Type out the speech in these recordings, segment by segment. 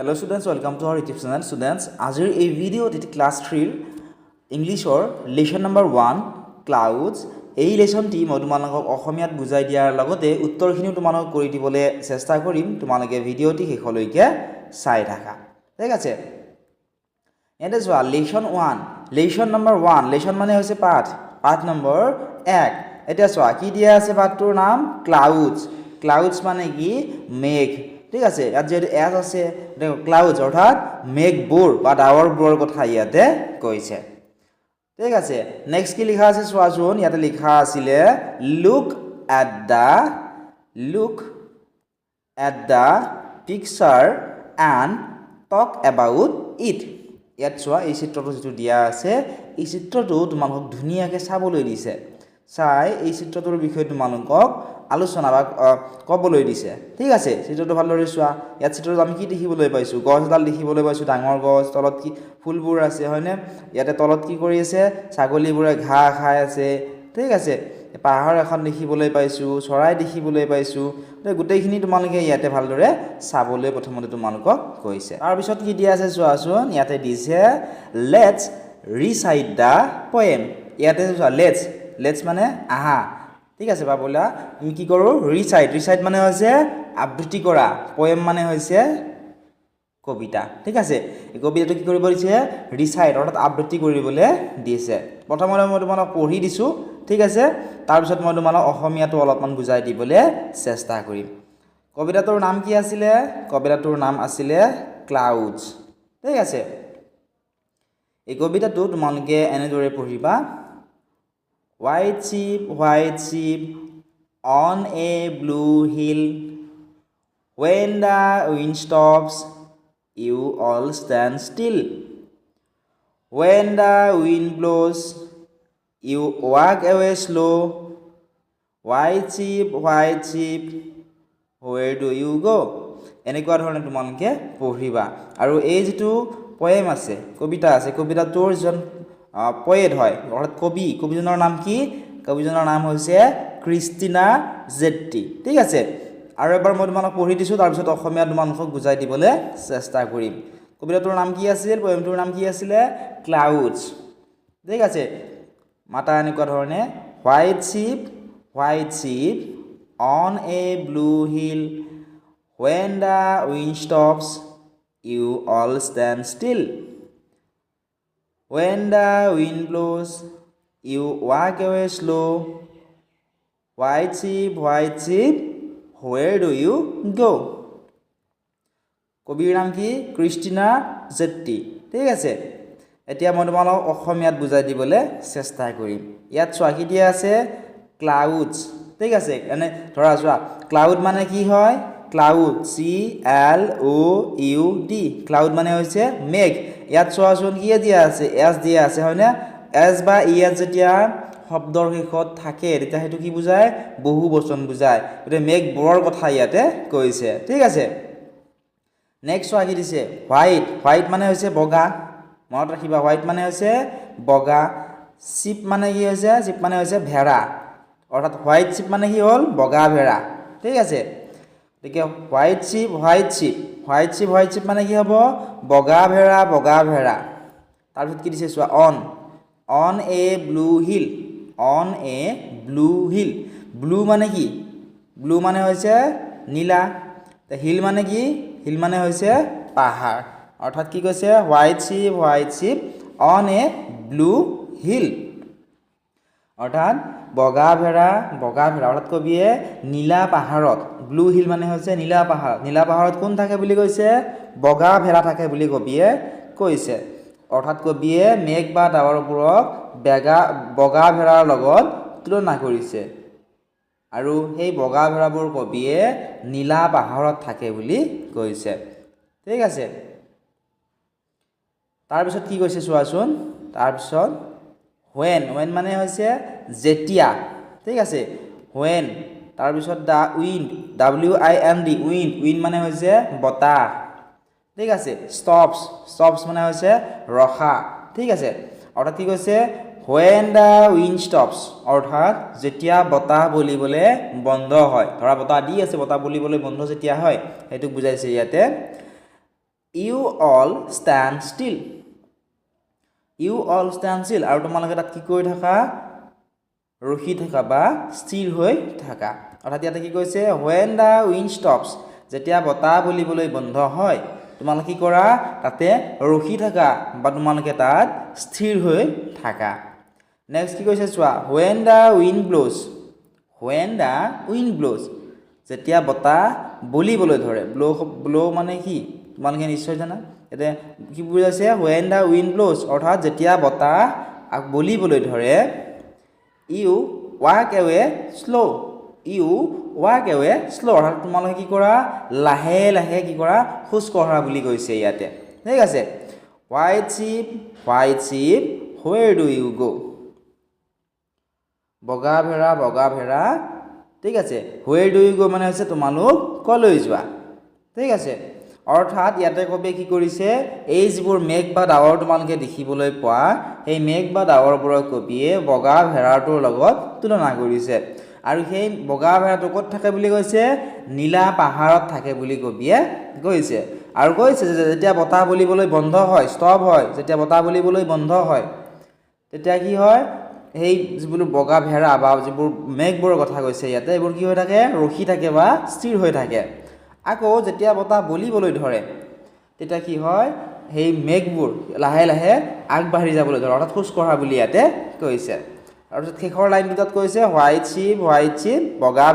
Hello students, welcome to our YouTube channel. Students, আজিৰ এই ভিডিঅ'ত ক্লাছ 3 ইংলিছৰ লেসন নম্বৰ 1 ক্লাউডছ এই লেসনটি মই তোমালোকক অসমীয়াত বুজাই দিয়াৰ লগতে উত্তৰখিনিও তোমালোকক কৰি দিবলৈ চেষ্টা কৰিম। তোমালোকে ভিডিঅ'টি শেষলৈকে চাই থাকা। ঠিক আছে? এটা চোৱা লেসন 1, লেসন নম্বৰ 1, লেসন মানে হৈছে পাঠ নম্বৰ 1। এটা চোৱা কি দিয়া আছে পাঠটোৰ নাম ক্লাউডছ। ক্লাউডছ মানে কি মেঘ। ঠিক আছে, ইয়াত যে এজ আছে ক্লাউডছ অৰ্থাৎ মেঘবোৰ বা ডাৱৰবোৰৰ কথা ইয়াতে কৈছে। ঠিক আছে, নেক্সট কি লিখা আছে চোৱাচোন। ইয়াতে লিখা আছিলে look at the picture and talk about it. ইয়াত চোৱা এই চিত্ৰটো যিটো দিয়া আছে এই চিত্ৰটো তোমালোকক ধুনীয়াকৈ চাবলৈ দিছে। চাই এই চিত্ৰটোৰ বিষয়ে তোমালোকক আলোচনা বা ক'বলৈ দিছে। ঠিক আছে, চিত্ৰটো ভালদৰে চোৱা। ইয়াত চিত্ৰটোত আমি কি দেখিবলৈ পাইছোঁ? গছ এডাল দেখিবলৈ পাইছোঁ, ডাঙৰ গছ, তলত কি ফুলবোৰ আছে হয়নে? ইয়াতে তলত কি কৰি আছে? ছাগলীবোৰে ঘাঁহ খাই আছে। ঠিক আছে, পাহাৰ এখন দেখিবলৈ পাইছোঁ, চৰাই দেখিবলৈ পাইছোঁ। গোটেইখিনি তোমালোকে ইয়াতে ভালদৰে চাবলৈ প্ৰথমতে তোমালোকক কৈছে। তাৰপিছত কি দিয়া আছে চোৱাচোন। ইয়াতে দিছে লেটছ ৰিচাইট দ্য পয়েম। ইয়াতে চোৱা লেটছ মানে আহা। ঠিক আছে বাবুলা, আমি কি কৰোঁ? ৰিচাইট মানে হৈছে আবৃত্তি কৰা, পয়েম মানে হৈছে কবিতা। ঠিক আছে, এই কবিতাটো কি কৰিব দিছে? ৰিচাইট অৰ্থাৎ আবৃত্তি কৰিবলৈ দিছে। প্ৰথমতে মই তোমালোকক পঢ়ি দিছোঁ। ঠিক আছে, তাৰপিছত মই তোমালোকক অসমীয়াটো অলপমান বুজাই দিবলৈ চেষ্টা কৰিম। কবিতাটোৰ নাম কি আছিলে? কবিতাটোৰ নাম আছিলে ক্লাউডছ। ঠিক আছে, এই কবিতাটো তোমালোকে এনেদৰে পঢ়িবা। White sheep on a blue hill. When the wind stops, you all stand still. When the wind blows, you walk away slow. White sheep, where do you go? এনেকুৱা ধৰণে তোমালোকে পঢ়িবা। আৰু এই যিটো পয়েম আছে, কবিতা আছে, কবিতাটোৰ যিজন পয়েট হয় অৰ্থাৎ কবিজনৰ নাম কি? কবিজনৰ নাম হৈছে ক্ৰিষ্টিনা জেট্টি। ঠিক আছে, আৰু এবাৰ মই তোমালোকক পঢ়ি দিছোঁ, তাৰপিছত অসমীয়া তোমালোকক বুজাই দিবলৈ চেষ্টা কৰিম। কবিতাটোৰ নাম কি আছিল? পয়েমটোৰ নাম কি আছিলে? ক্লাউডছ। ঠিক আছে, মাতা এনেকুৱা ধৰণে white sheep on a blue hill. When the wind stops, you all stand still. When the wind blows, you walk away slow. White sheep, where do you go? কবিৰ নাম কি? ক্ৰিষ্টিনা জেট্টি। ঠিক আছে, এতিয়া মই তোমালোকক অসমীয়াত বুজাই দিবলৈ চেষ্টা কৰিম। ইয়াত চোৱা কি দিয়া আছে? ক্লাউডছ। ঠিক আছে, এনে ধৰা চোৱা ক্লাউড মানে কি হয়? ক্লাউড CLOUD, ক্লাউড মানে হৈছে মেঘ। ইয়াত চোৱাচোন কি দিয়া আছে? এছ দিয়া আছে হয়নে? এছ বা ইএছ যেতিয়া শব্দৰ শেষত থাকে তেতিয়া সেইটো কি বুজায়? বহু বচন বুজায়। গতিকে মেঘবোৰৰ কথা ইয়াতে কৈছে। ঠিক আছে, নেক্সট চোৱা কি দিছে? হোৱাইট মানে হৈছে বগা। মনত ৰাখিবা, হোৱাইট মানে হৈছে বগা। চিপ মানে কি হৈছে? চিপ মানে হৈছে ভেড়া, অৰ্থাৎ হোৱাইট চিপ মানে কি হ'ল? বগা ভেড়া। ঠিক আছে, গতিকে হোৱাইট চিপ মানে কি হ'ব? বগা ভেড়া। তাৰপিছত কি দিছে চোৱা? On a blue hill. Blue মানে কি? ব্লু মানে হৈছে নীলা। হিল মানে কি? হিল মানে হৈছে পাহাৰ। অৰ্থাৎ কি কৈছে? White sheep on a blue hill, অৰ্থাৎ বগা ভেড়া অৰ্থাৎ কবিয়ে নীলা পাহাৰত, ব্লু হিল মানে হৈছে নীলা পাহাৰত কোন থাকে বুলি কৈছে? বগা ভেড়া থাকে বুলি কবিয়ে কৈছে। অৰ্থাৎ কবিয়ে মেঘ বা ডাৱৰবোৰক বগা ভেড়াৰ লগত তুলনা কৰিছে, আৰু সেই বগা ভেড়াবোৰ কবিয়ে নীলা পাহাৰত থাকে বুলি কৈছে। ঠিক আছে, তাৰপিছত কি কৈছে চোৱাচোন। তাৰপিছত when মানে হৈছে যেতিয়া। ঠিক আছে, when। তাৰপিছত দ্য উইণ্ড, WIND মানে হৈছে বতাহ। ঠিক আছে, ষ্টপছ মানে হৈছে ৰখা। ঠিক আছে, অৰ্থাৎ কি কৈছে? when the wind stops, অৰ্থাৎ যেতিয়া বতাহ বলিবলৈ বন্ধ হয়। ধৰা বতাহ দি আছে, বতাহ বলিবলৈ বন্ধ যেতিয়া হয় সেইটোক বুজাইছে ইয়াতে। You all stand still you all stand still আৰু তোমালোকে তাত কি কৰি থাকা ৰখি থাকা বা স্থিৰ হৈ থাকা অৰ্থাৎ ইয়াতে কি কৈছে when the wind stops যেতিয়া বতাহ বলিবলৈ বন্ধ হয় তোমালোকে কি কৰা তাতে ৰখি থাকা বা তোমালোকে তাত স্থিৰ হৈ থাকা নেক্সট কি কৈছে চোৱা when the wind blows যেতিয়া বতাহ বলিবলৈ ধৰে ব্লো মানে কি তোমালোকে নিশ্চয় জানা এতে কি বুজাইছে when the wind blows অৰ্থাৎ যেতিয়া বতাহ বলিবলৈ ধৰে you walk away slow অৰ্থাৎ তোমালোকে কি কৰা লাহে লাহে কি কৰা খোজ কঢ়া বুলি কৈছে ইয়াতে ঠিক আছে white ship where do you go বগা ভেড়া ঠিক আছে where do you go মানে হৈছে তোমালোক কলৈ যোৱা ঠিক আছে অৰ্থাৎ ইয়াতে কবি কি কৰিছে এই যিবোৰ মেঘ বা ডাৱৰ তোমালোকে দেখিবলৈ পোৱা এই মেঘ বা ডাৱৰবোৰৰ কবিয়ে বগা ভেড়াটোৰ লগত তুলনা কৰিছে আৰু সেই বগা ভেড়াটো ক'ত থাকে বুলি কৈছে নীলা পাহাৰত থাকে বুলি কবিয়ে কৈছে আৰু কৈছে যে যেতিয়া বতাহ বলিবলৈ বন্ধ হয় ষ্টপ হয় যেতিয়া বতাহ বলিবলৈ বন্ধ হয় তেতিয়া কি হয় এই যিবোৰ বগা ভেড়া বা যিবোৰ মেঘবোৰৰ কথা কৈছে ইয়াতে এইবোৰ কি হৈ থাকে ৰখি থাকে বা স্থিৰ হৈ থাকে আকৌ যেতিয়া বতাহ বলিবলৈ ধৰে তেতিয়া কি হয় সেই মেঘবোৰ লাহে লাহে আগবাঢ়ি যাবলৈ ধৰে অৰ্থাৎ খোজ কঢ়া বুলি ইয়াতে কৈছে আৰু শেষৰ লাইন দুটাত কৈছে হোৱাইট চিপ বগা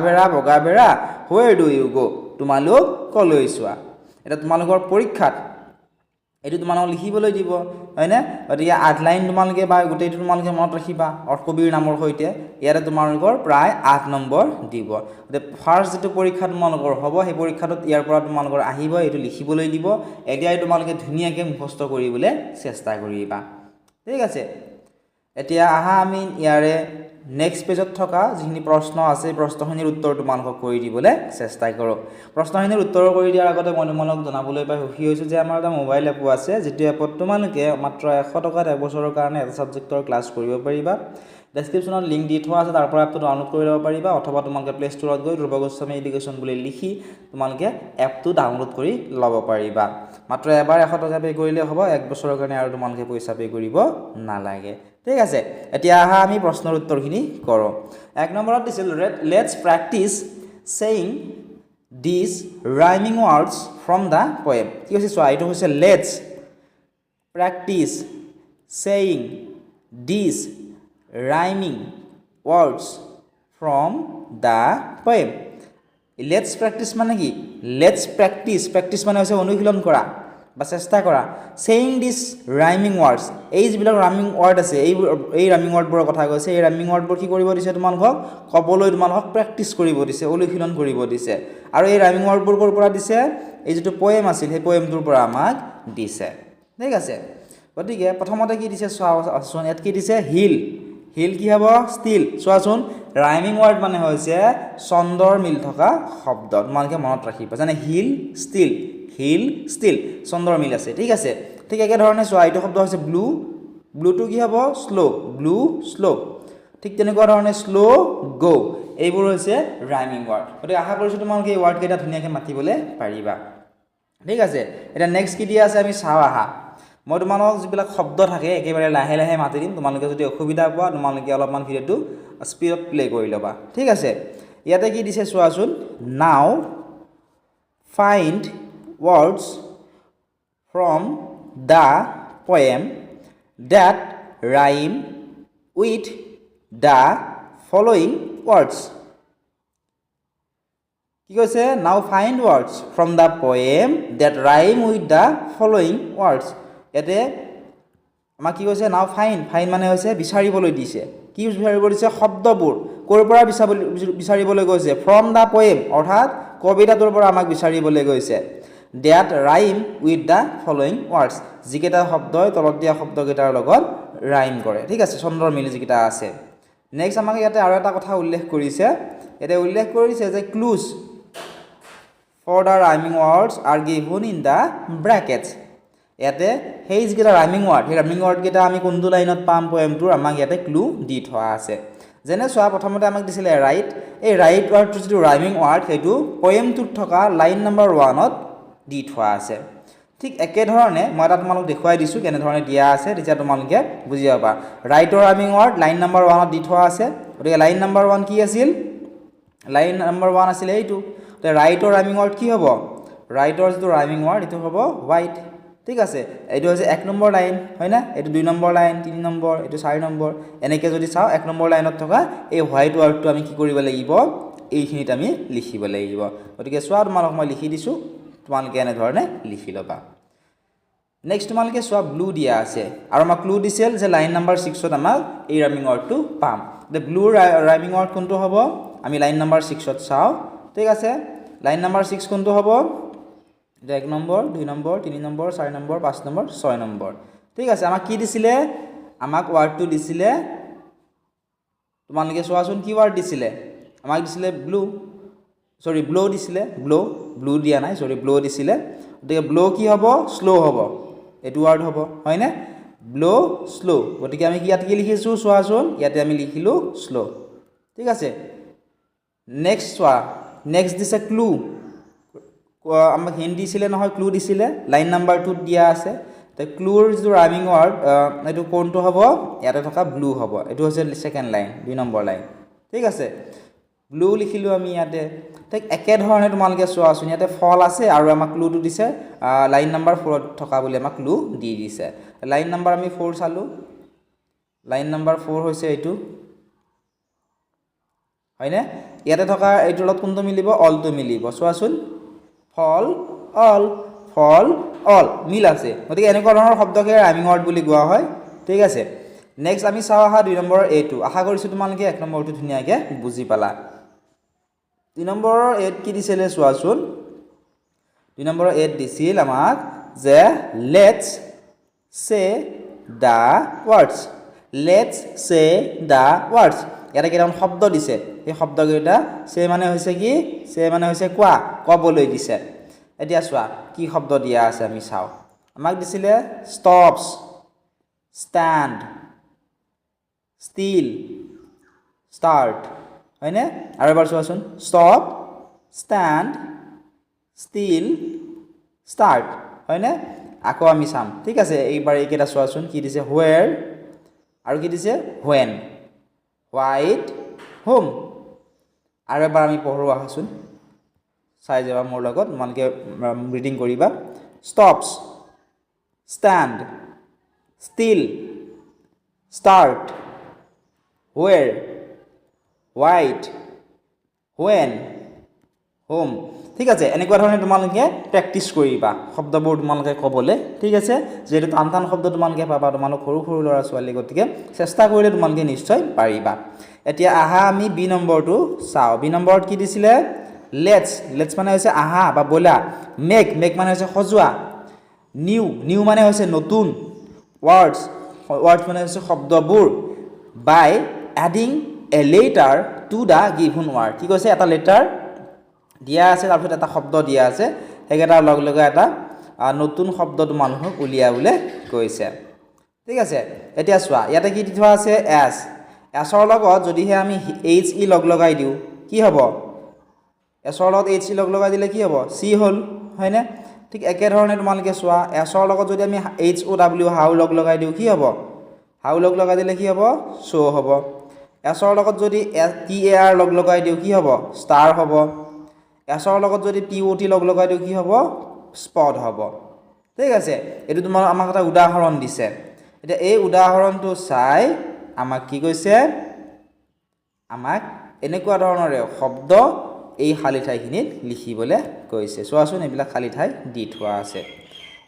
ভেড়া where do you go তোমালোক কলৈ যোৱা এটা তোমালোকৰ পৰীক্ষাত এইটো তোমালোক লিখিবলৈ দিব হয়নে গতিকে 8 লাইন তোমালোকে বা গোটেইটো তোমালোকে মনত ৰাখিবা কবিৰ নামৰ সৈতে ইয়াতে তোমালোকৰ প্ৰায় 8 নম্বৰ দিব গতিকে ফাৰ্ষ্ট যেটো পৰীক্ষা তোমালোকৰ হ'ব সেই পৰীক্ষাটোত ইয়াৰ পৰা তোমালোকৰ আহিব এইটো লিখিবলৈ দিব এতিয়াই তোমালোকে ধুনীয়াকৈ মুখস্থ কৰিবলৈ চেষ্টা কৰিবা ঠিক আছে এতিয়া আহা আমি ইয়াৰে নেক্সট পেজত থকা যিখিনি প্ৰশ্ন আছে প্ৰশ্নখিনিৰ উত্তৰ তোমালোকক কৰি দিবলৈ চেষ্টা কৰোঁ প্ৰশ্নখিনিৰ উত্তৰ কৰি দিয়াৰ আগতে মই তোমালোকক জনাবলৈ পাই সুখী হৈছোঁ যে আমাৰ এটা মোবাইল এপো আছে যিটো এপত তোমালোকে মাত্ৰ 100 টকাত এবছৰৰ কাৰণে এটা ছাবজেক্টৰ ক্লাছ কৰিব পাৰিবা ডেছক্ৰিপশ্যনত লিংক দি থোৱা আছে তাৰ পৰা এপটো ডাউনলোড কৰি ল'ব পাৰিবা অথবা তোমালোকে প্লে ষ্টৰত গৈ ধ্ৰুৱ গোস্বামী এডুকেশ্যন বুলি লিখি তোমালোকে এপটো ডাউনলোড কৰি ল'ব পাৰিবা মাত্ৰ এবাৰ 100 টকা পে কৰিলে হ'ব এক বছৰৰ কাৰণে আৰু তোমালোকে পইচা পে কৰিব নালাগে ঠিক আছে এতিয়া আহা আমি প্ৰশ্নৰ উত্তৰখিনি কৰোঁ এক নম্বৰত দিছিল let's practice saying this rhyming words from da poem কি কৈছে চোৱা এইটো হৈছে let's practice saying this rhyming words from the poem let's practice মানে কি let's practice মানে হৈছে অনুশীলন কৰা বা চেষ্টা কৰা saying this rhyming words এই যিবিলাক rhyming word আছে এই rhyming word বোৰৰ কথা কৈছে এই rhyming word বোৰ কি কৰিব দিছে তোমালোকক কবলৈ তোমালোকক প্ৰেক্টিস কৰিব দিছে অনুশীলন কৰিব দিছে আৰু এই rhyming word বোৰ পৰা দিছে এই যেটো poem আছিল সেই poemটোৰ পৰা আমাক দিছে ঠিক আছে গতিকে প্ৰথমতে কি দিছে চোৱা ইয়াত কি দিছে হিল কি হ'ব ষ্টিল চোৱাচোন ৰাইমিং ৱৰ্ড মানে হৈছে ছন্দৰ মিল থকা শব্দ তোমালোকে মনত ৰাখিবা জানে হিল ষ্টিল ছন্দৰ মিল আছে ঠিক আছে ঠিক একে ধৰণে চোৱা এইটো শব্দ হৈছে ব্লুটো কি হ'ব শ্লো ঠিক তেনেকুৱা ধৰণে শ্লো গো এইবোৰ হৈছে ৰাইমিং ৱৰ্ড গতিকে আশা কৰিছোঁ তোমালোকে এই ৱৰ্ড কেইটা ধুনীয়াকৈ মাতিবলৈ পাৰিবা ঠিক আছে এটা নেক্সট কি দিয়া আছে আমি চাওঁ আহা মই তোমালোকক যিবিলাক শব্দ থাকে একেবাৰে লাহে লাহে মাতি দিম তোমালোকে যদি অসুবিধা পোৱা তোমালোকে অলপমান ভিডিঅ'টো স্পীডত প্লে কৰি ল'বা ঠিক আছে ইয়াতে কি দিছে চোৱাচোন নাও find words from the poem that rhyme with the following words কি কৈছে নাও find words from the poem that rhyme with the following words ইয়াতে আমাক কি কৈছে নাও ফাইন মানে হৈছে বিচাৰিবলৈ দিছে কি বিচাৰিব দিছে শব্দবোৰ ক'ৰ পৰা বিচাৰিবলৈ গৈছে ফ্ৰম দা পোয়েম অৰ্থাৎ কবিতাটোৰ পৰা আমাক বিচাৰিবলৈ গৈছে that rhyme with the following words যিকেইটা শব্দই তলত দিয়া শব্দকেইটাৰ লগত ৰাইম কৰে ঠিক আছে ছন্দৰ মিল যিকেইটা আছে নেক্সট আমাক ইয়াতে আৰু এটা কথা উল্লেখ কৰিছে ইয়াতে উল্লেখ কৰিছে যে clues for the rhyming words are given in the brackets ইয়াতে সেই যিকেইটা ৰাইমিং ৱৰ্ড সেই ৰাইমিং ৱৰ্ডকেইটা আমি কোনটো লাইনত পাম পোয়েমটোৰ আমাক ইয়াতে ক্লু দি থোৱা আছে যেনে চোৱা প্ৰথমতে আমাক দিছিলে ৰাইট এই ৰাইট ৱৰ্ডটো যিটো ৰাইমিং ৱৰ্ড সেইটো পোয়েমটোত থকা লাইন নম্বৰ 1ত দি থোৱা আছে ঠিক একেধৰণে মই এটা তোমালোক দেখুৱাই দিছোঁ কেনেধৰণে দিয়া আছে তেতিয়া তোমালোকে বুজি পাবা ৰাইটৰ ৰাইমিং ৱৰ্ড লাইন নম্বৰ 1ত দি থোৱা আছে গতিকে লাইন নম্বৰ 1 কি আছিল লাইন নম্বৰ 1 আছিল এইটো তে ৰাইটৰ ৰাইমিং ৱৰ্ড কি হ'ব ৰাইটৰ যিটো ৰাইমিং ৱৰ্ড এটো হ'ব হোৱাইট ঠিক আছে এইটো হৈছে 1 নম্বৰ লাইন হয় না এইটো 2 নম্বৰ লাইন 3 নম্বৰ এইটো 4 নম্বৰ এনেকৈ যদি চাও 1 নম্বৰ লাইনত থকা এই হোৱাইট ৱৰ্ডটো আমি কি কৰিব লাগিব এইখিনিত আমি লিখিব লাগিব গতিকে চোৱা তোমালোক মই লিখি দিছো তোমালোকে এনে ধৰণে লিখি লবা নেক্সট তোমালোকে চোৱা ব্লু দিয়া আছে আৰু আমাক ক্লু দিছিল যে লাইন নম্বৰ 6 ত আমাক এই ৰাইমিং ৱৰ্ডটো পাম the blue rhyming word কোনটো হ'ব আমি লাইন নম্বৰ 6 ত চাও ঠিক আছে লাইন নম্বৰ 6 কোনটো হ'ব 1 number 2 number 3 number 4 number 5 number 6 number ঠিক আছে আমাক কি দিছিলে আমাক ওয়াৰ্ডটো দিছিলে তোমালোকে চোৱাচোন কি ওয়াৰ্ড দিছিলে আমাক দিছিলে ব্লু সৰি ব্লো দিছিলে ব্লু দিয়া নাই সৰি ব্লো দিছিলে গতিকে ব্লো কি হ'ব স্লো হ'ব এটো ওয়ার্ড হ'ব হয় না ব্লো স্লো গতিকে আমি কি ইয়াত কি লিখিছো চোৱাচোন ইয়াতে আমি লিখিলো স্লো ঠিক আছে নেক্সট চোৱা নেক্সট দিছে ক্লু আমাক হিন্ট দিছিলে নহয় ক্লু দিছিলে লাইন নম্বৰ 2 দিয়া আছে তে ক্লুৰ যিটো ৰাইমিং ওয়ার্ড এটো কোনটো হ'ব ইয়াতে থকা ব্লু হ'ব এটো হৈছে সেকেন্ড লাইন 2 নম্বৰ লাইন ঠিক আছে ব্লু লিখিলো আমি ইয়াতে ঠিক একে ধৰণে তোমালোকে চোৱাচোন ইয়াতে ফল আছে আৰু আমাক ক্লুটো দিছে লাইন নম্বৰ 4 ত থকা বুলি আমাক ক্লু দি দিছে লাইন নম্বৰ আমি 4 চালো লাইন নম্বৰ 4 হৈছে এইটো হয়নে ইয়াতে থকা এইটোৰ লগত কোনটো মিলিব অলটো মিলিব চোৱাচোন ফল অল মিল আছে গতিকে এনেকুৱা ধৰণৰ শব্দকে ৰাইমিং ওয়াৰ্ড বুলি কোৱা হয় ঠিক আছে নেক্সট আমি চাও আহা 2 নম্বৰ এটো আশা কৰিছো তোমালোকে 1 নম্বৰটো ধুনিয়াকে বুজি পালা 2 নম্বৰ 8 কি দিছিলে চোৱাচোন 2 নম্বৰ 8 দিছিল আমাক যে লেটস সে দা ওয়ার্ডস ইয়াতে কেইটামান শব্দ দিছে এই শব্দকেইটা সে মানে হৈছে কি সে মানে হৈছে কোৱা কবলৈ দিছে এতিয়া চোৱা কি শব্দ দিয়া আছে আমি চাও আমাক দিছিলে স্টপস ষ্টেণ্ড ষ্টিল ষ্টাৰ্ট হয়নে আৰু এবাৰ চোৱাচোন ষ্টপ ষ্টেণ্ড ষ্টিল ষ্টাৰ্ট হয়নে আকৌ আমি চাম ঠিক আছে এইবাৰ এইকেইটা চোৱাচোন কি দিছে হোৱেৰ আৰু কি দিছে হোৱেন হোৱাইট হোম আৰু এবাৰ আমি পঢ়ো আহাচোন চাই যাবা মোৰ লগত তোমালোকে ৰিডিং কৰিবা stops stand still start where white when home ঠিক আছে এনেকুৱা ধৰণে তোমালোকে প্ৰেক্টিস কৰিবা শব্দবোৰ তোমালোকে ক'বলৈ ঠিক আছে যেটো টান শব্দ তোমালোকে পাবা তোমালোক সৰু ল'ৰা ছোৱালী গতিকে চেষ্টা কৰিলে তোমালোকে নিশ্চয় পাৰিবা এতিয়া আহা আমি বি নম্বৰটো চাও বি নম্বৰত কি দিছিলে লেটস মানে হৈছে আহা বা বলা মেক মানে হৈছে সজোৱা নিউ মানে হৈছে নতুন ওয়াৰ্ডস মানে হৈছে শব্দবোৰ by adding a letter to the given word কি কৈছে এটা লেটাৰ দিয়া আছে তাৰপিছত এটা শব্দ দিয়া আছে হেগেটাৰ লগ লগা এটা নতুন শব্দ তোমালোকক উলিয়াবলৈ কৈছে ঠিক আছে এতিয়া চোৱা ইয়াতে কি থোৱা আছে এছৰ লগত যদিহে আমি এইচ ই লগ লগাই দিও কি হ'ব এছৰ লগত এইচ ই লগ লগাই দিলে কি হ'ব সি হল হয়নে ঠিক একে ধৰণে তোমালোকে চোৱা এছৰ লগত যদি আমি এইচ ও ডব্লিউ হাউ লগ লগাই দিও কি হ'ব হাউ লগ লগাই দিলে কি হ'ব শো হ'ব এছৰ লগত যদি টি এ আৰ লগ লগাই দিও কি হ'ব ষ্টাৰ হ'ব এছৰ লগত যদি টি ও টি লগ লগাই দিও কি হ'ব স্পট হ'ব ঠিক আছে এটো তোমাৰ আমাক এটা উদাহৰণ দিছে এটা এই উদাহৰণটো চাই আমাক কি কৈছে আমাক এনেকুৱা ধৰণৰ শব্দ এই খালি ঠাইখিনিত লিখিবলৈ কৈছে চোৱাচোন এইবিলাক খালি ঠাই দি থোৱা আছে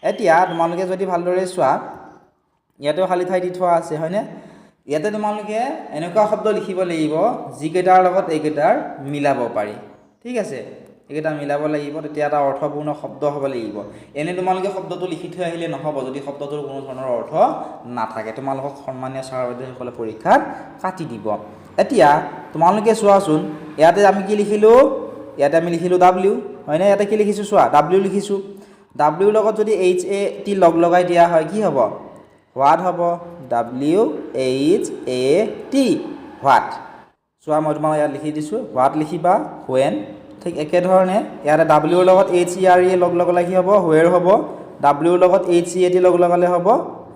এতিয়া তোমালোকে যদি ভালদৰে চোৱা ইয়াতেও খালি ঠাই দি থোৱা আছে হয়নে ইয়াতে তোমালোকে এনেকুৱা শব্দ লিখিব লাগিব যিকেইটাৰ লগত এইকেইটাৰ মিলাব পাৰি ঠিক আছে এইকেইটা মিলাব লাগিব তেতিয়া এটা অৰ্থপূৰ্ণ শব্দ হ'ব লাগিব এনে তোমালোকে শব্দটো লিখি থৈ আহিলে নহব যদি শব্দটোৰ কোনো ধৰণৰ অৰ্থ নাথাকে তোমালোকক সন্মানীয় ছাৰ বাইদেউসকলে পৰীক্ষাত কাটি দিব এতিয়া তোমালোকে চোৱাচোন ইয়াতে আমি কি লিখিলো ইয়াতে আমি লিখিলো ডব্লিউ হয়নে ইয়াতে কি লিখিছো চোৱা ডব্লিউ লিখিছো ডব্লিউৰ লগত যদি এইচ এ টি লগ লগাই দিয়া হয় কি হ'ব হোৱাট হ'ব W H A T what চোৱা মই তোমাক ইয়াত লিখি দিছো হোৱাট লিখিবা হোৱেন ঠিক একে ধৰণে ইয়াতে ডব্লিউৰ লগত এইচ ই আৰ ই লগ লগালে কি হ'ব হোৱেৰ হ'ব W লগত HCAT লগ লগালে হ'ব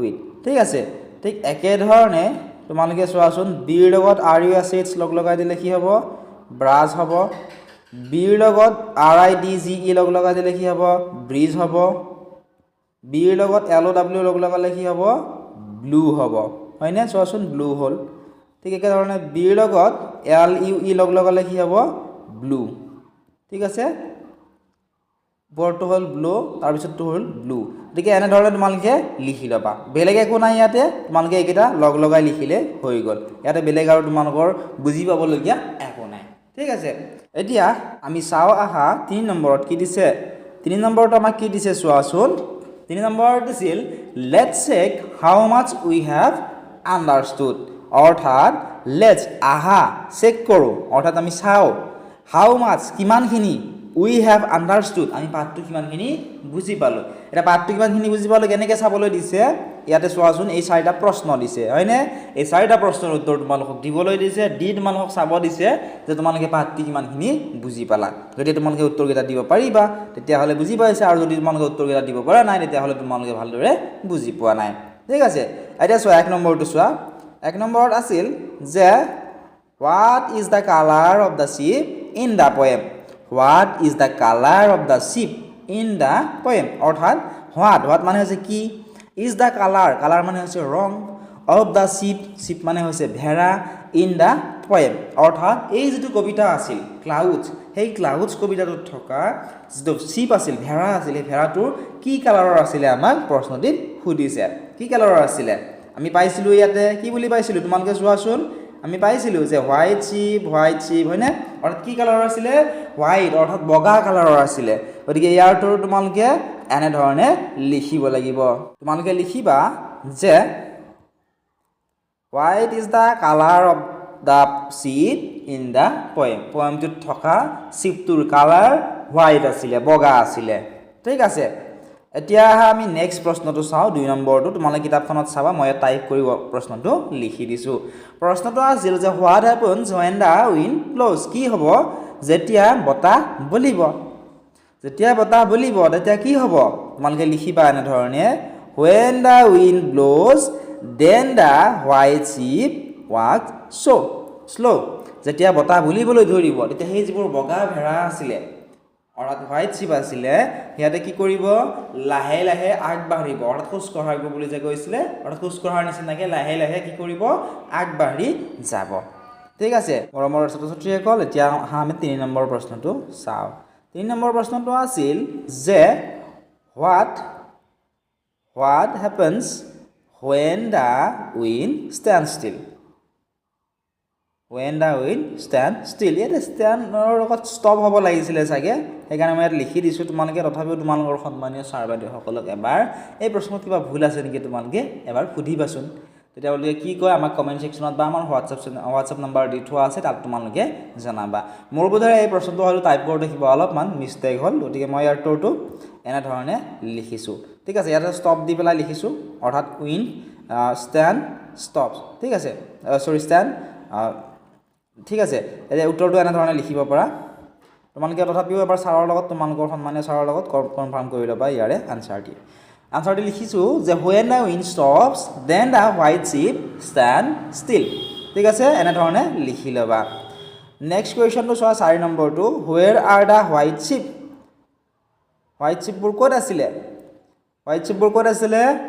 with ঠিক আছে ঠিক একে ধৰণে তোমালোকে চোৱাচোন B ৰ লগত RUSH লগ লগাই দিলে কি হ'ব ব্ৰাজ হ'ব B ৰ লগত RIDGE লগ লগাই দিলে কি হ'ব ব্ৰিজ হ'ব B ৰ লগত LOW লগ লগালে কি হ'ব ব্লু হ'ব হয়নে চোৱাচোন ব্লু হ'ল ঠিক একে ধৰণে B ৰ লগত LUE লগ লগালে কি হ'ব ব্লু ঠিক আছে বৰটো হ'ল ব্লু তাৰ পিছতটো হ'ল ব্লু গতিকে এনে ধৰণে তোমালোকে লিখি ল'বা বেলেগ একো নাই ইয়াতে তোমালোকে এইকেইটা লগ লগাই লিখিলে হৈ গ'ল ইয়াতে বেলেগ আৰু তোমালোকৰ বুজি পাবলগীয়া একো নাই ঠিক আছে এতিয়া আমি চাওঁ আহা 3 নম্বৰত কি দিছে 3 নম্বৰত আমাক কি দিছে চোৱাচোন 3 নম্বৰত দিছিল let's check how much we have understood অৰ্থাৎ লেটস আহা চেক কৰোঁ অৰ্থাৎ আমি চাওঁ হাউ মাচ কিমানখিনি উই হ্যাভ আন্ডাৰস্টুড আমি পাঠটো কিমানখিনি বুজি পালোঁ এটা পাঠটো কিমানখিনি বুজি পালোঁ কেনেকৈ চাবলৈ দিছে ইয়াতে চোৱাচোন এই 4টা প্ৰশ্ন দিছে হয়নে এই 4টা প্ৰশ্নৰ উত্তৰ তোমালোকক দিবলৈ দিছে দি তোমালোকক চাব দিছে যে তোমালোকে পাঠটো কিমানখিনি বুজি পালা যদি তোমালোকে উত্তৰকেইটা দিব পাৰিবা তেতিয়াহ'লে বুজি পাইছা আৰু যদি তোমালোকে উত্তৰকেইটা দিব পৰা নাই তেতিয়াহ'লে তোমালোকে ভালদৰে বুজি পোৱা নাই ঠিক আছে এতিয়া চোৱা 1 নম্বৰটো চোৱা 1 নম্বৰত আছিল যে what is the color of the ship in the poem what is the color of the ship in the poem অৰ্থাৎ what মানে হৈছে কি is the color মানে হৈছে ৰং of the ship মানে হৈছে ভেড়া in the poem অৰ্থাৎ এই যেটো কবিতা আছিল ক্লাউডছ সেই ক্লাউডছ কবিতাটোত থকা যেটো ship আছিল ভেড়া আছিল এই ভেড়াটোৰ কি কালাৰৰ আছিল আমাক প্ৰশ্নটিত সুধিছে কি কালাৰৰ আছিল আমি পাইছিলো ইয়াতে কি বুলি পাইছিলো তোমালোকে চোৱাচোন আমি পাইছিলো যে হোয়াইট শিপ হয়নে অৰ্থাৎ কি কালাৰৰ আছিল হোয়াইট অৰ্থাৎ বগা কালাৰৰ আছিল গতিকে ইয়াৰটো তোমালোকে এনে ধৰণে লিখিব লাগিব তোমালোকে লিখিবা যে white is the colour of the ship in the পোয়েমটোত থকা শিপটোৰ কালাৰ হোয়াইট আছিল বগা আছিল ঠিক আছে এতিয়া আমি নেক্সট প্ৰশ্নটো চাও 2 নম্বৰটো তোমালোকে কিতাপখনত চাবা মই টাইপ কৰি প্ৰশ্নটো লিখি দিছো প্ৰশ্নটো আছিল যে what happens when the wind blows কি হ'ব যেতিয়া বতাহ বলিব তেতিয়া কি হ'ব তোমালোকে লিখিবা এনে ধৰণে when the wind blows then the white ship walks so slow যেতিয়া বতাহ বলিবলৈ ধৰিব তেতিয়া সেই যিবোৰ বগা ভেড়া আছিল অৰ্থাৎ হোয়াইট শিপ আছিল ইয়াতে কি কৰিব লাহে লাহে আগবাঢ়িব অৰ্থাৎ খোজ কঢ়াব বুলি যে কৈছিলে অৰ্থাৎ খোজ কঢ়াৰ নিচিনাকৈ লাহে লাহে কি কৰিব আগবাঢ়ি যাব ঠিক আছে মৰমৰ ছাত্ৰ-ছাত্ৰীসকল এতিয়া আমি 3 নম্বৰ প্ৰশ্নটো চাওঁ 3 নম্বৰ প্ৰশ্নটো আছিল যে what happens when the wind stands still when the wind stands still ইয়াতে ষ্টেণ্ডৰ লগত ষ্টপ হ'ব লাগিছিলে চাগে সেইকাৰণে মই ইয়াত লিখি দিছোঁ তোমালোকে তথাপিও তোমালোকৰ সন্মানীয় ছাৰ বাইদেউসকলক এবাৰ এই প্ৰশ্নত কিবা ভুল আছে নেকি তোমালোকে এবাৰ সুধিবাচোন তেতিয়ালৈকে কি কয় আমাক কমেণ্ট ছেকশ্যনত বা আমাৰ হোৱাটছআপ নম্বৰ দি থোৱা আছে তাত তোমালোকে জনাবা মোৰ বোধহয় এই প্ৰশ্নটো হয়তো টাইপ কৰোঁতে কিবা অলপমান মিষ্টেক হ'ল গতিকে মই ইয়াৰ উত্তৰটো এনেধৰণে লিখিছোঁ ঠিক আছে ইয়াতে ষ্টপ দি পেলাই লিখিছোঁ অৰ্থাৎ উইণ্ড ষ্টেণ্ড ষ্টপ ঠিক আছে ষ্টেণ্ড ঠিক আছে এতিয়া উত্তৰটো এনেধৰণে লিখিব পৰা তোমালোকে তথাপিও এবাৰ ছাৰৰ লগত তোমালোকৰ সন্মানীয় ছাৰৰ লগত কনফাৰ্ম কৰি ল'বা ইয়াৰে আনসাৰটি লিখিছোঁ যে when the wind stops then the white ship stand still ঠিক আছে এনেধৰণে লিখি ল'বা নেক্সট কুৱেশ্যনটো চোৱা 4 নম্বৰটো where are the white shipবোৰ ক'ত আছিলে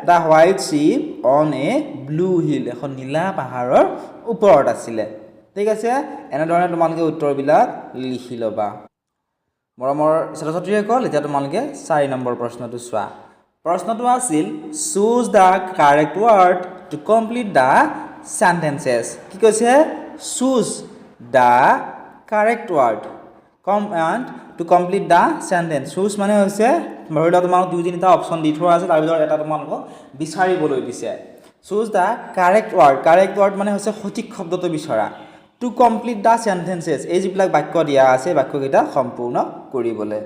the white ship on a blue hill এখন নীলা পাহাৰৰ ওপৰত আছিলে ঠিক আছে এনেধৰণে তোমালোকে উত্তৰবিলাক লিখি ল'বা মৰমৰ ছাত্ৰ-ছাত্ৰীসকল এতিয়া তোমালোকে 4 নম্বৰ প্ৰশ্নটো চোৱা প্ৰশ্নটো আছিল choose the correct word to complete the sentences কি কৈছে choose the correct word command to complete the sentence choose মানে হৈছে ধৰিলোৱা তোমাক 2-3টা অপচন দি থোৱা আছে তাৰ ভিতৰত এটা তোমালোকক বিচাৰিবলৈ দিছে choose the correct word মানে হৈছে সঠিক শব্দটো বিচৰা to complete the sentences এই যিবিলাক বাক্য দিয়া আছে বাক্যকেইটা সম্পূৰ্ণ কৰিবলৈ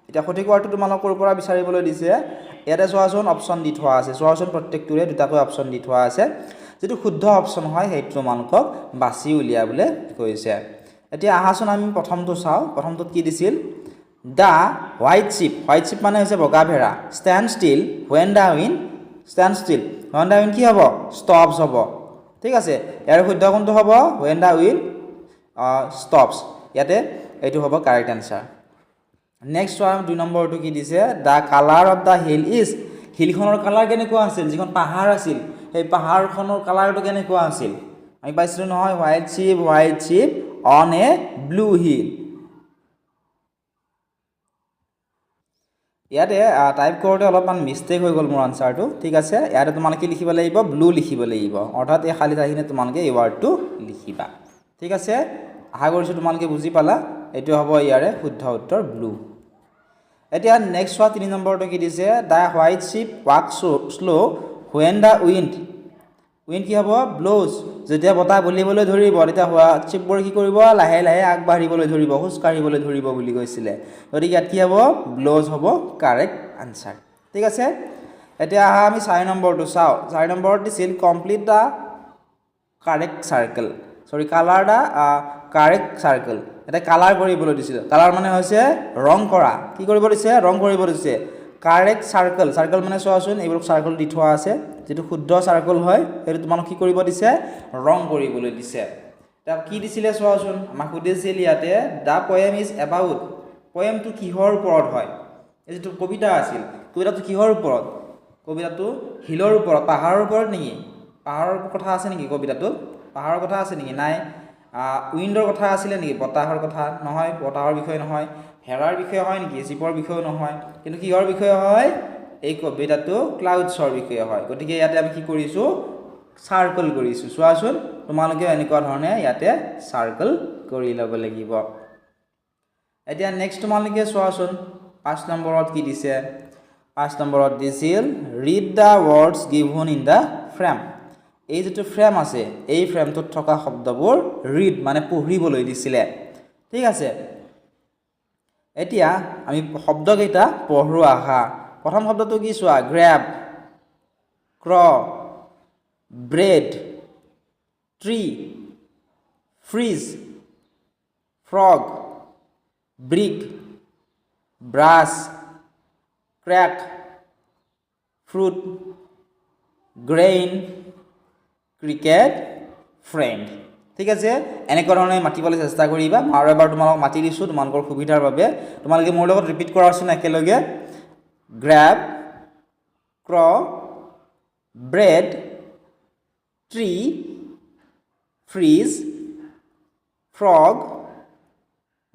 এটা সঠিক ৱাৰ্ডটো তোমালোকৰ পৰা বিচাৰিবলৈ দিছে ইয়াতে চোৱাচোন অপচন দি থোৱা আছে চোৱাচোন প্ৰত্যেকটোৰে দুটাকৈ অপচন দি থোৱা আছে যেটো শুদ্ধ অপচন হয় সেইটো তোমালোকক বাছি উলিয়াবলৈ কৈছে এতিয়া আহাচোন আমি প্ৰথমটো চাওঁ প্ৰথমটোত কি দিছিল দ্য হোৱাইট শ্বিপ মানে হৈছে বগা ভেড়া stand still when the wind কি হ'ব ষ্টপছ হ'ব ঠিক আছে ইয়াৰ শুদ্ধ কোনটো হ'ব হুৱেন দ্য উইণ্ড ষ্টপছ ইয়াতে এইটো হ'ব কাৰেক্ট এনচাৰ নেক্সট চোৱা 2 নম্বৰটো কি দিছে the colour of the hill is হিলখনৰ কালাৰ কেনেকুৱা আছিল যিখন পাহাৰ আছিল সেই পাহাৰখনৰ কালাৰটো কেনেকুৱা আছিল আমি পাইছিলোঁ নহয় white sheep on a blue hill ইয়াতে টাইপ কৰোঁতে অলপমান মিষ্টেক হৈ গ'ল মোৰ আনচাৰটো ঠিক আছে ইয়াতে তোমালোকে লিখিব লাগিব ব্লু লিখিব লাগিব অৰ্থাৎ এই খালী ঠাইখিনিত তোমালোকে এই ৱাৰ্ডটো লিখিবা ঠিক আছে আশা কৰিছোঁ তোমালোকে বুজি পালা এইটো হ'ব ইয়াৰে শুদ্ধ উত্তৰ ব্লু এতিয়া নেক্সট চোৱা 3 নম্বৰটো কি দিছে the white sheep walk slow' when the wind কি হ'ব ব্ল'জ যেতিয়া বতাহ বলিবলৈ ধৰিব তেতিয়া হোৱাইট শ্বিপবোৰ কি কৰিব লাহে লাহে আগবাঢ়িবলৈ ধৰিব খোজ কাঢ়িবলৈ ধৰিব বুলি কৈছিলে গতিকে ইয়াত কি হ'ব ব্ল'জ হ'ব কাৰেক্ট আনচাৰ ঠিক আছে এতিয়া আহা আমি 4 নম্বৰটো চাওঁ 4 নম্বৰত দিছিল complete the correct circle colour the correct circle এটা কালাৰ কৰিবলৈ দিছিল কালাৰ মানে হৈছে ৰং কৰা কি কৰিব দিছে ৰং কৰিব দিছে কাৰেক্ট চাৰ্কেল মানে চোৱাচোন এইবোৰ চাৰ্কেল দি থোৱা আছে যেটো শুদ্ধ চাৰ্কেল হয় সেইটো তোমাক কি কৰিব দিছে ৰং কৰিবলৈ দিছে তা কি দিছিলে চোৱাচোন আমাক সুধিছিল ইয়াতে দা পোয়েম ইজ এবাউট পোয়েমটো কিহৰ ওপৰত হয় এই যেটো কবিতা আছিল কবিতাটো কিহৰ ওপৰত কবিতাটো হিলৰ ওপৰত পাহাৰৰ ওপৰত নেকি পাহাৰৰ কথা আছে নেকি কবিতাটো পাহাৰৰ কথা আছে নেকি নাই উইণ্ডৰ কথা আছিল নেকি বতাহৰ কথা নহয় বতাহৰ বিষয় নহয় হেৰাৰ বিষয় হয় নেকি জীৱৰ বিষয় নহয় কিন্তু কিহৰ বিষয় হয় এই কবিতাটো ক্লাউডছৰ বিষয় হয় গতিকে ইয়াতে আমি কি কৰিছো সাৰ্কেল কৰিছো চোৱাচোন তোমালোকে এনেকুৱা ধৰণে ইয়াতে সাৰ্কেল কৰি ল'ব লাগিব এতিয়া নেক্সট তোমালোকে চোৱাচোন 5 নম্বৰত কি দিছে 5 নম্বৰত দিছিল read the words given in the frame এই যেটো ফ্ৰেম আছে এই ফ্ৰেমটোত থকা শব্দবোৰ ৰিড মানে পঢ়িবলৈ দিছিলে ঠিক আছে এতিয়া আমি শব্দকেইটা পঢ়ো আহা প্ৰথম শব্দটো কি চোৱা grab crow bread tree fridge frog brick brush crack fruit grain cricket friend ঠিক আছে এনেকুৱা ধৰণে মাতিবলৈ চেষ্টা কৰিবা আৰু এবাৰ তোমালোকক মাতি দিছো তোমালোকৰ সুবিধাৰ বাবে তোমালোকে মোৰ লগত ৰিপিট কৰাচোন একেলগে grab crow bread tree fridge frog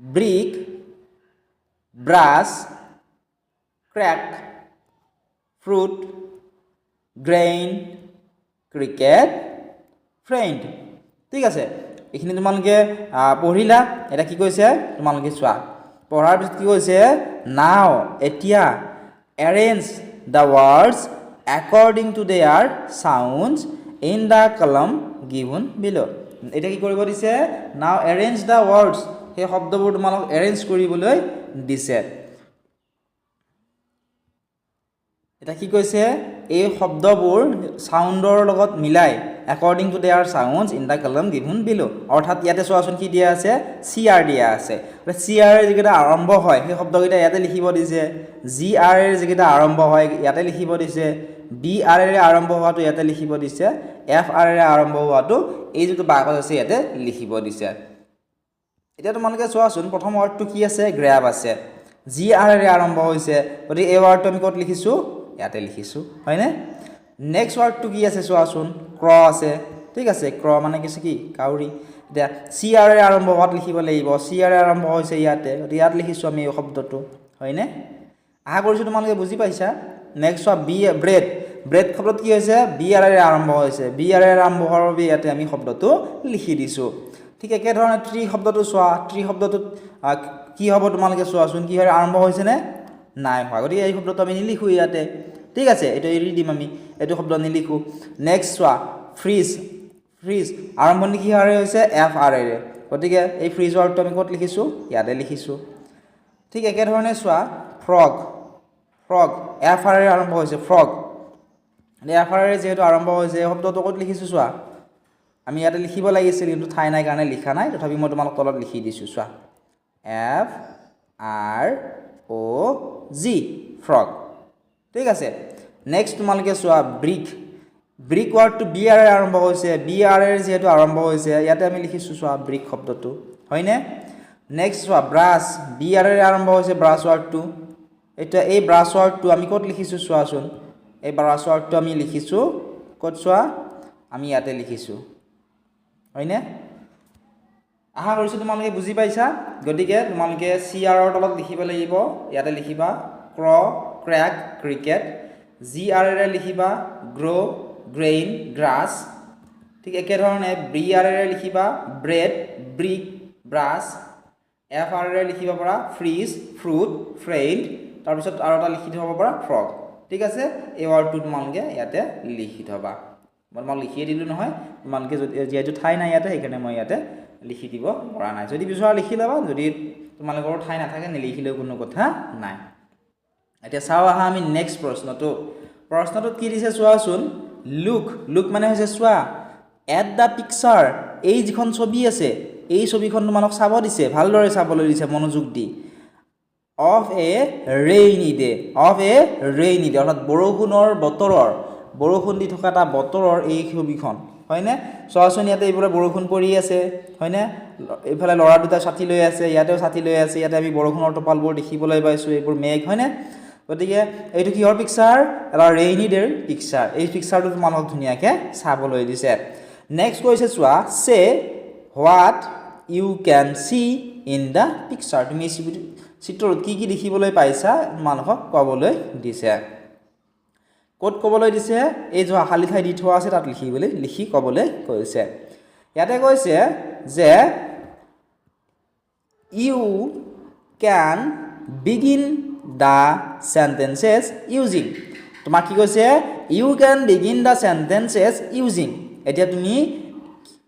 brick brush crack fruit grain cricket friend ঠিক আছে এইখিনি তোমালোকে পঢ়িলা এটা কি কৈছে তোমালোকে চোৱা পঢ়াৰ পিছত কি কৈছে নাও এতিয়া arrange the words according to their sounds in the column given below এটা কি কৰিব দিছে নাও এৰেঞ্জ দ্য ওয়াৰ্ডস এই শব্দবোৰ তোমালোক এৰেঞ্জ কৰিবলৈ দিছে এটা কি কৈছে এই শব্দবোৰ সাউন্ডৰ লগত মিলাই according to their sounds in the column given below অৰ্থাৎ ইয়াতে চোৱাচোন কি দিয়া আছে cr দিয়া আছে cr এৰ যেটা আৰম্ভ হয় সেই শব্দকেইটা ইয়াতে লিখিব দিছে gr এৰ যেটা আৰম্ভ হয় ইয়াতে লিখিব দিছে br এৰ আৰম্ভ হোৱাটো ইয়াতে লিখিব দিছে fr এৰ আৰম্ভ হোৱাটো এই যেটো বাক্যত আছে ইয়াতে লিখিব দিছে এতিয়া তোমালোকে চোৱাচোন প্ৰথম ওয়াৰ্ডটো কি আছে গ্ৰ্যাব আছে gr এৰ আৰম্ভ হৈছে গতিকে এই ওয়াৰ্ডটো আমি ক'ত লিখিছো ইয়াতে লিখিছো হয়নে নেক্সট ওয়াৰ্ডটো কি আছে চোৱাচোন ক্ৰ আছে ঠিক আছে ক্ৰ মানে কি কাউৰী এতিয়া cr এৰ আৰম্ভ হোৱাত লিখিব লাগিব cr এৰ আৰম্ভ হৈছে ইয়াতে গতিকে ইয়াত লিখিছো আমি এই শব্দটো হয়নে আশা কৰিছো তোমালোকে বুজি পাইছা নেক্সট ওয়া বি ব্ৰেড শব্দত কি হৈছে br এৰ আৰম্ভ হৈছে br এৰ আৰম্ভ হোৱাৰ বাবে ইয়াতে আমি শব্দটো লিখি দিছো ঠিক একে ধৰণে ট্ৰী শব্দটো চোৱা ট্ৰী শব্দটোত কি হ'ব তোমালোকে চোৱাচোন কি হয় আৰম্ভ হৈছে নে নাই হোৱা গতিকে এই শব্দটো আমি নিলিখো ইয়াতে ঠিক আছে এটা এৰি দিম আমি এটো শব্দ নিলিখো নেক্সট চোৱা ফ্ৰিজ আৰম্ভণি কি হৈছে fr এৰ গতিকে এই ফ্ৰিজ ওয়াৰ্ডটো আমি ক'ত লিখিছো ইয়াতে লিখিছো ঠিক একে ধৰণে চোৱা ফ্ৰগ fr এৰ আৰম্ভ হৈছে ফ্ৰগ fr এৰ যেহেতু আৰম্ভ হৈছে এই শব্দটো ক'ত লিখিছো চোৱা আমি ইয়াতে লিখিব লাগিছিল কিন্তু ঠাই নাই কাৰণে লিখা নাই তথাপি মই তোমালোক তলত লিখি দিছো চোৱা ROG frog ঠিক আছে নেক্সট তোমালোকে চোৱা ব্ৰিক ব্ৰিক ৱাৰ্ডটো BR এৰে আৰম্ভ হৈছে BR এৰে যেহেতু আৰম্ভ হৈছে ইয়াতে আমি লিখিছো চোৱা ব্ৰিক শব্দটো হয়নে নেক্সট চোৱা ব্ৰাছ BR এৰে আৰম্ভ হৈছে ব্ৰাছ ৱাৰ্ডটো এটা এই ব্ৰাছ ৱাৰ্ডটো আমি ক'ত লিখিছো চোৱাচোন এই ব্ৰাছ ৱাৰ্ডটো আমি লিখিছো ক'ত চোৱা আমি ইয়াতে লিখিছো হয়নে আহা কৰিছো তোমালোকে বুজি পাইছা গতিকে তোমালোকে CR ৰ তলত লিখিব লাগিব ইয়াতে লিখিবা ক্ৰ ক্ৰ্যাক ক্ৰিকেট GR এৰে লিখিবা গ্ৰো গ্ৰেইন গ্ৰাছ ঠিক একে ধৰণে BR এৰে লিখিবা ব্ৰেড ব্ৰিক ব্ৰাছ FR এৰে লিখিব পৰা ফ্ৰিজ ফ্ৰুট ফ্ৰেইণ্ড তাৰ পিছত আৰু এটা লিখি থব পৰা ফ্ৰগ ঠিক আছে এই ৱৰ্ডটো তোমালোকে ইয়াতে লিখি থবা মই লিখি দিলো নহয় তোমালোকে যেহেতু ঠাই নাই ইয়াতে সেইকাৰণে মই ইয়াতে লিখি দিব পৰা নাই যদি বিচৰা লিখি লবা যদি তোমালোকৰ ঠাই নাথাকে নিলিখিলেও কোনো কথা নাই এতিয়া চাও আহা আমি নেক্সট প্ৰশ্নটো কি দিছে চোৱাচোন লুক মানে হৈছে চোৱা এট দা পিকচাৰ এই যিখন ছবি আছে এই ছবিখন তোমালোক চাব দিছে ভালদৰে চাবলৈ দিছে মনোযোগ দি অফ এ ৰেইনি ডে অৰ্থাৎ বৰষুণৰ বতৰৰ বৰষুণ দি থকা এটা বতৰৰ এই ছবিখন হয়নে চোৱাচোন ইয়াতে এইফালে বৰষুণ পৰি আছে হয়নে এইফালে ল'ৰা দুটা ছাতি লৈ আছে ইয়াতেও ছাতি লৈ আছে ইয়াতে আমি বৰষুণৰ টপালবোৰ দেখিবলৈ পাইছো এইবোৰ মেঘ হয়নে গতিকে এইটো কিহৰ পিকচাৰ এটা ৰেইনি ডেৰ পিকচাৰ এই পিকচাৰটো তোমালোক ধুনীয়াকৈ চাবলৈ দিছে নেক্সট কৈছে চোৱা say what you can see in the picture তুমি চিত্ৰত কি দেখিবলৈ পাইছা মানুহক ক'বলৈ দিছে ক'ত ক'বলৈ দিছে এই যে খালি ঠাই দি থোৱা আছে তাত লিখি ক'বলৈ কৈছে ইয়াতে কৈছে যে you can begin the sentences using তোমাক কি কৈছে you can begin the sentences using এতিয়া তুমি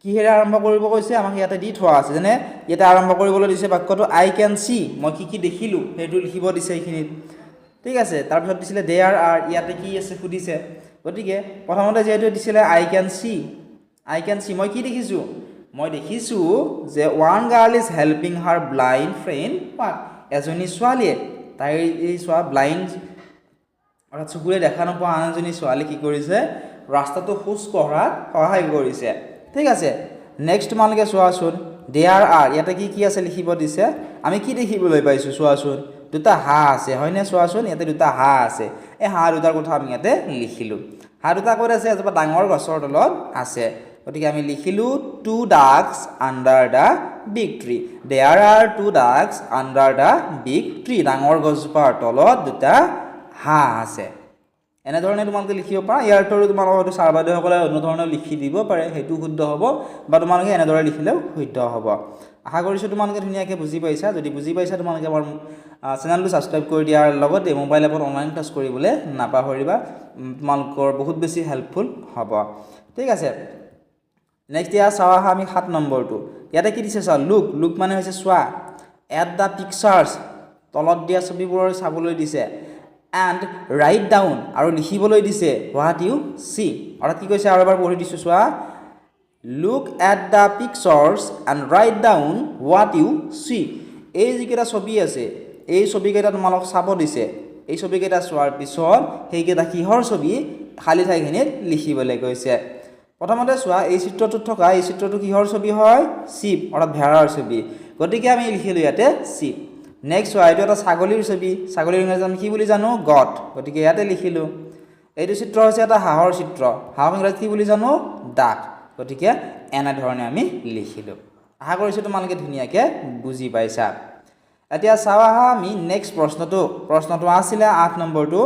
কিহেৰে আৰম্ভ কৰিব কৈছে আমাক ইয়াতে দি থোৱা আছে যেনে ইয়াতে আৰম্ভ কৰিবলৈ দিছে বাক্যটো আই ক্যান সি মই কি দেখিলো সেইটো লিখিব দিছে এইখিনিত ঠিক আছে তাৰ পিছত দিছিলে দেয়াৰ আৰ ইয়াতে কি আছে সুধিছে গতিকে প্ৰথমতে যেহেতু দিছিলে আই ক্যান সি মই কি দেখিছো মই দেখিছো যে one girl is helping her blind friend পাক এজনী ছোৱালীয়ে তাই এই চোৱা ব্লাইণ্ড অৰ্থাৎ চকুৰে দেখা নোপোৱা আন এজনী ছোৱালী কি কৰিছে ৰাস্তাটো খোজ কঢ়াত সহায় কৰিছে ঠিক আছে নেক্সট তোমালোকে চোৱাচোন দেয়াৰ আৰ ইয়াতে কি আছে লিখিব দিছে আমি কি দেখিবলৈ পাইছো চোৱাচোন দুটা হাঁহ আছে হয়নে চোৱাচোন ইয়াতে দুটা হাঁহ আছে এই হাঁহ দুটাৰ কথা আমি ইয়াতে লিখিলো হাঁহ দুটা ক'ত আছে এজোপা ডাঙৰ গছৰ তলত আছে গতিকে আমি লিখিলো two ducks under the big tree there are two ducks under the big tree ডাঙৰ গছজোপাৰ তলত দুটা হাঁহ আছে এনেধৰণে তোমালোকে লিখিব পাৰা ইয়াৰ তৰো তোমালোকে হয়তো ছাৰ বাইদেউসকলে অন্য ধৰণে লিখি দিব পাৰে সেইটো শুদ্ধ হ'ব বা তোমালোকে এনেদৰে লিখিলেও শুদ্ধ হ'ব আশা কৰিছোঁ তোমালোকে ধুনীয়াকৈ বুজি পাইছা যদি বুজি পাইছা তোমালোকে আমাৰ চেনেলটো ছাবস্ক্ৰাইব কৰি দিয়াৰ লগতে মোবাইল এপত অনলাইন ক্লাছ কৰিবলৈ নাপাহৰিবা তোমালোকৰ বহুত বেছি হেল্পফুল হ'ব ঠিক আছে নেক্সট ইয়াৰ চাওঁ আহা আমি 7 নম্বৰটো ইয়াতে কি দিছে চোৱা লুক মানে হৈছে চোৱা এট দা পিকচাৰ্ছ তলত দিয়া ছবিবোৰৰ চাবলৈ দিছে এণ্ড ৰাইট ডাউন আৰু লিখিবলৈ দিছে হোৱাট ইউ সি অৰ্থাৎ কি কৈছে আৰু এবাৰ পঢ়ি দিছোঁ চোৱা look at the pictures and write down what you see এই যিকেইটা ছবি আছে এই ছবিকেইটা তোমালোক চাব দিছে এই ছবিকেইটা চোৱাৰ পিছত সেইকেইটা কিহৰ ছবি খালী ঠাইখিনিত লিখিবলৈ কৈছে প্ৰথমতে চোৱা এই চিত্ৰটোত থকা এই চিত্ৰটো কিহৰ ছবি হয় শিপ অৰ্থাৎ ভেড়াৰ ছবি গতিকে আমি লিখিলোঁ ইয়াতে শিপ নেক্সট চোৱা এইটো এটা ছাগলীৰ ছবি ছাগলীৰ ইংৰাজীত আমি কি বুলি জানো গট গতিকে ইয়াতে লিখিলোঁ এইটো চিত্ৰ হৈছে এটা হাঁহৰ চিত্ৰ হাঁহক ইংৰাজীত কি বুলি জানো ডাক গতিকে এনেধৰণে আমি লিখিলোঁ আশা কৰিছোঁ তোমালোকে ধুনীয়াকৈ বুজি পাইছা এতিয়া চাওঁ আহা আমি নেক্সট প্ৰশ্নটো আছিলে 8 নম্বৰটো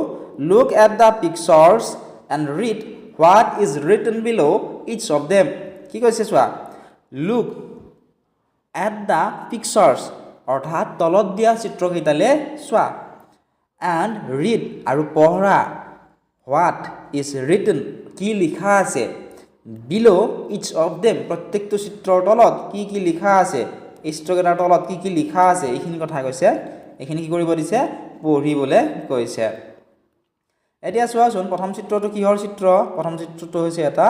look at the pictures and read what is written below' each of them কি কৈছে চোৱা লুক এট দ্য পিকচাৰ্ছ অৰ্থাৎ তলত দিয়া চিত্ৰকেইটালৈ চোৱা এণ্ড ৰিড আৰু পঢ়া হোৱাট ইজ ৰিটেন কি লিখা আছে বিল' ইচ অফ দেম প্ৰত্যেকটো চিত্ৰৰ তলত কি লিখা আছে এই চিত্ৰকেইটাৰ তলত কি লিখা আছে এইখিনি কথা কৈছে এইখিনি কি কৰিব দিছে পঢ়িবলৈ কৈছে এতিয়া চোৱাচোন প্ৰথম চিত্ৰটো কিহৰ চিত্ৰ প্ৰথম চিত্ৰটো হৈছে এটা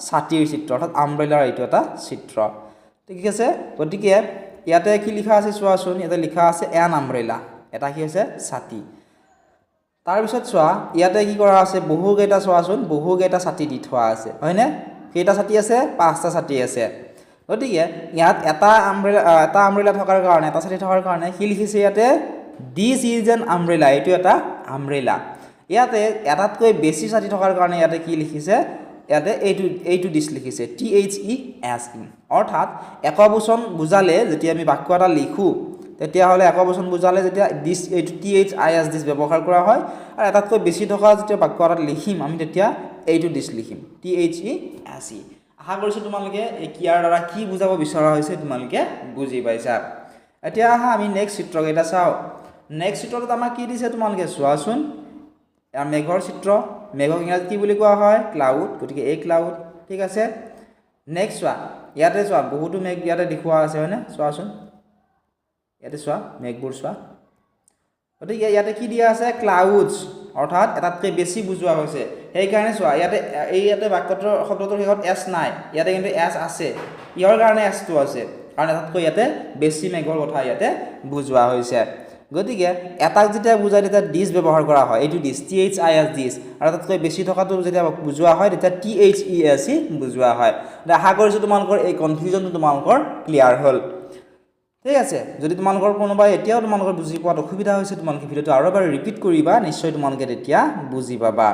ছাতিৰ চিত্ৰ অৰ্থাৎ আমব্ৰেলাৰ এইটো এটা চিত্ৰ ঠিক আছে গতিকে ইয়াতে কি লিখা আছে চোৱাচোন ইয়াতে লিখা আছে এন আমব্ৰেলা এটা কি হৈছে ছাতি তাৰপিছত চোৱা ইয়াতে কি কৰা আছে বহুকেইটা চোৱাচোন বহুকেইটা ছাতি দি থোৱা আছে হয়নে কেইটা ছাতি আছে পাঁচটা ছাতি আছে গতিকে ইয়াত এটা আমব্ৰেলা থকাৰ কাৰণে এটা ছাতি থকাৰ কাৰণে কি লিখিছে ইয়াতে দিস ইজ এন আমব্ৰেলা এইটো এটা আমব্ৰেলা ইয়াতে এটাতকৈ বেছি ছাতি থকাৰ কাৰণে ইয়াতে কি লিখিছে ইয়াতে এইটো দিস লিখিছে THES অৰ্থাৎ একবচন বুজালে যেতিয়া আমি বাক্য এটা লিখো তেতিয়া হলে একবচন বুজালে যেতিয়া দিস এইটো THIS দিস ব্যৱহাৰ কৰা হয় আৰু এটাতকৈ বেছি থকা যেতিয়া বাক্য এটা লিখিম আমি তেতিয়া এইটো দিস লিখিম THES আশা কৰিছো তোমালোকে এই কিয়াৰ দ্বাৰা কি বুজাব বিচৰা হৈছে তোমালোকে বুজি পাইছা এতিয়া আহা আমি নেক্সট চিত্ৰকেইটা চাও নেক্সট চিত্ৰটোত আমাৰ কি দিছে তোমালোকে চোৱাচোন এয়া মেঘৰ চিত্ৰ মেঘক ইংৰাজীত কি বুলি কোৱা হয় ক্লাউড গতিকে এই ক্লাউড ঠিক আছে নেক্সট চোৱা ইয়াতে চোৱা বহুতো মেঘ ইয়াতে দেখুৱা আছে হয়নে চোৱাচোন ইয়াতে চোৱা মেঘবোৰ চোৱা গতিকে ইয়াতে কি দিয়া আছে ক্লাউডছ অৰ্থাৎ এটাতকৈ বেছি বুজোৱা হৈছে সেইকাৰণে চোৱা ইয়াতে বাক্যটোৰ শব্দটোৰ শেষত এছ নাই ইয়াতে কিন্তু এছ আছে ইয়াৰ কাৰণে এছটো আছে কাৰণ এটাতকৈ ইয়াতে বেছি মেঘৰ কথা ইয়াতে বুজোৱা হৈছে গতিকে এটাক যেতিয়া বুজাই তেতিয়া দিস ব্যৱহাৰ কৰা হয় এইটো দিস THIS দিস আৰু এটাতকৈ বেছি থকাটো যেতিয়া বুজোৱা হয় তেতিয়া THES বুজোৱা হয় আশা কৰিছো তোমালোকৰ এই কনফিউজনটো তোমালোকৰ ক্লিয়াৰ হ'ল ঠিক আছে যদি তোমালোকৰ কোনোবাই এতিয়াও তোমালোকৰ বুজি পোৱাত অসুবিধা হৈছে তোমালোকে ভিডিওটো আৰু এবাৰ ৰিপিট কৰিবা নিশ্চয় তোমালোকে তেতিয়া বুজি পাবা